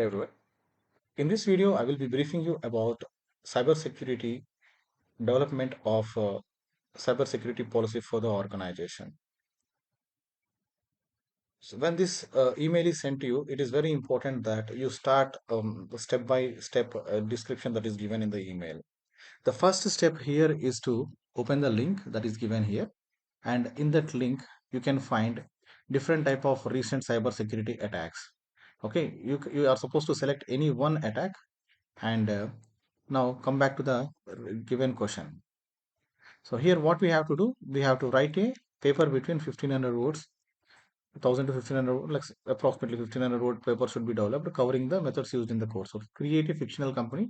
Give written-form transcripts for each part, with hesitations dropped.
Hello everyone. In this video, I will be briefing you about cybersecurity development of cybersecurity policy for the organization. So when this email is sent to you, it is very important that you start the step-by-step description that is given in the email. The first step here is to open the link that is given here, and in that link you can find different type of recent cybersecurity attacks. Okay, you are supposed to select any one attack and now come back to the given question. So here what we have to do, we have to write a paper between 1500 words, 1000 to 1500 words, like approximately 1500 word paper should be developed covering the methods used in the course. So create a fictional company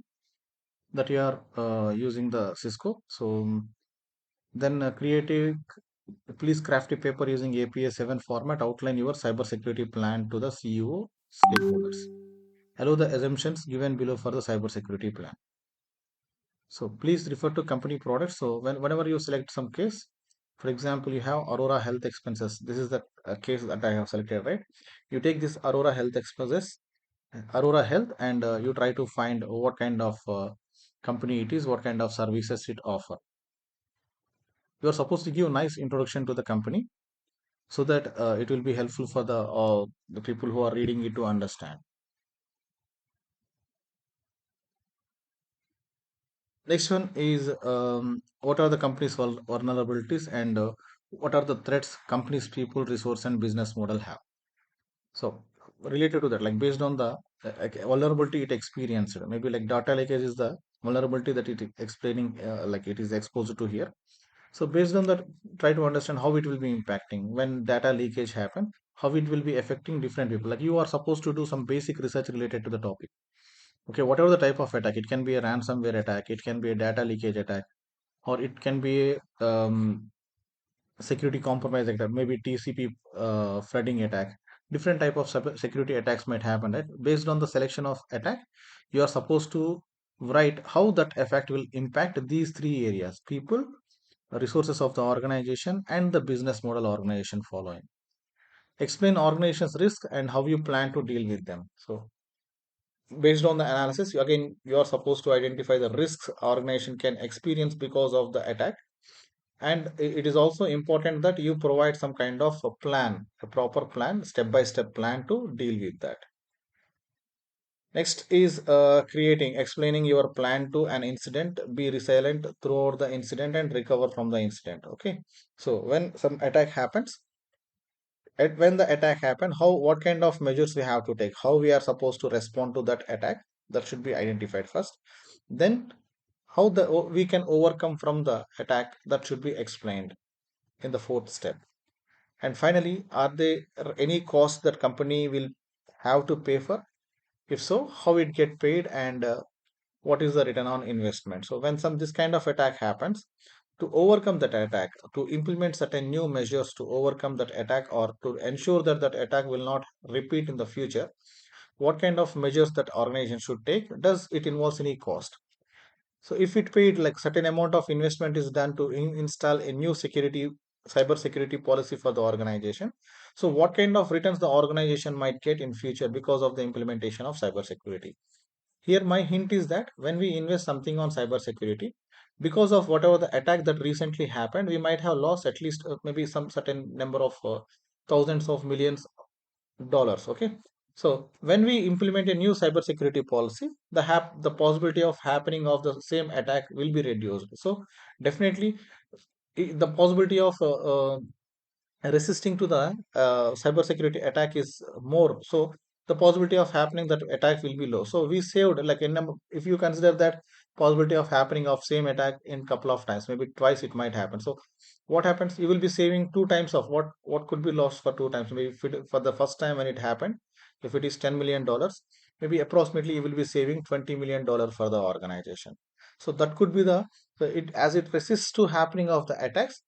that you are using the Cisco. So then please craft a paper using APA 7 format, outline your cybersecurity plan to the CEO stakeholders. Allow the assumptions given below for the cybersecurity plan. So please refer to company products. So whenever you select some case, for example, you have Aurora Health Expenses. This is the case that I have selected, right? You take this Aurora Health Expenses, Aurora Health, and you try to find what kind of company it is, what kind of services it offer. You are supposed to give a nice introduction to the company so that it will be helpful for the people who are reading it to understand. Next one is what are the company's vulnerabilities and what are the threats companies, people, resource, and business model have. So related to that, like based on the vulnerability it experienced, maybe like data leakage is the vulnerability that it is explaining, like it is exposed to here. So based on that, try to understand how it will be impacting when data leakage happen, how it will be affecting different people. Like you are supposed to do some basic research related to the topic. Okay, whatever the type of attack, it can be a ransomware attack, it can be a data leakage attack, or it can be a security compromise attack, maybe TCP flooding attack. Different type of security attacks might happen, right? Based on the selection of attack, you are supposed to write how that effect will impact these three areas: people, resources of the organization, and the business model organization following. Explain organization's risk and how you plan to deal with them. So based on the analysis, again, you are supposed to identify the risks organization can experience because of the attack, and it is also important that you provide some kind of a plan, a proper plan, step by step plan to deal with that. Next is explaining your plan to an incident, be resilient throughout the incident and recover from the incident. Okay, so when some attack happens, when the attack happen, what kind of measures we have to take, how we are supposed to respond to that attack, that should be identified first. Then how we can overcome from the attack, that should be explained in the fourth step. And finally, are there any costs that company will have to pay for? If so, how it get paid, and what is the return on investment? So when some this kind of attack happens, to overcome that attack, to implement certain new measures to overcome that attack or to ensure that that attack will not repeat in the future, what kind of measures that organization should take? Does it involve any cost? So if it paid like certain amount of investment is done to install a new cyber security policy for the organization. So what kind of returns the organization might get in future because of the implementation of cyber security? Here my hint is that when we invest something on cyber security, because of whatever the attack that recently happened, we might have lost at least maybe some certain number of thousands of millions dollars. Okay, so when we implement a new cybersecurity policy, the possibility of happening of the same attack will be reduced. So definitely the possibility of resisting to the cybersecurity attack is more. So the possibility of happening that attack will be low. So we saved like in number, if you consider that possibility of happening of same attack in couple of times, maybe twice it might happen. So what happens? You will be saving two times of what could be lost for two times. Maybe if for the first time when it happened, if it is $10 million, maybe approximately you will be saving $20 million for the organization. So that could be it as it resists to happening of the attacks,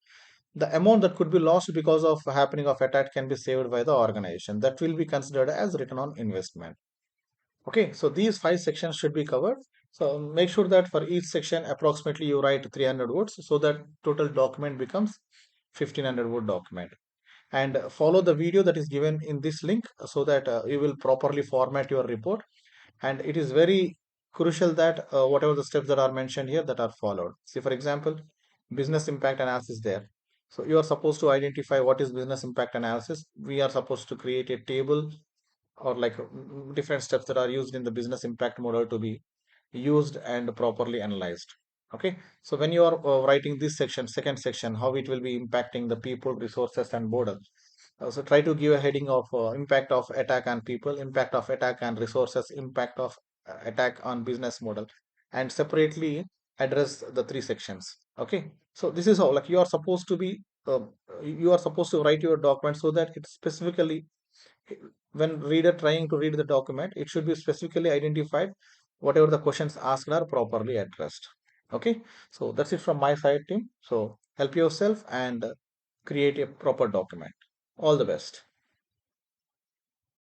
the amount that could be lost because of happening of attack can be saved by the organization. That will be considered as return on investment. Okay, so these five sections should be covered. So make sure that for each section approximately you write 300 words so that total document becomes 1500 word document. And follow the video that is given in this link so that you will properly format your report. and it is very crucial that whatever the steps that are mentioned here that are followed. See, for example, business impact analysis there. So you are supposed to identify what is business impact analysis. We are supposed to create a table, or like different steps that are used in the business impact model to be used and properly analyzed. Okay, so when you are writing this section, second section, how it will be impacting the people, resources, and border. So try to give a heading of impact of attack on people, impact of attack on resources, impact of attack on business model, and separately address the three sections. Okay, so this is how, like, you are supposed to be you are supposed to write your document so that it specifically, when reader trying to read the document, it should be specifically identified, whatever the questions asked are properly addressed. Okay, so that's it from my side, team. So help yourself and create a proper document. All the best.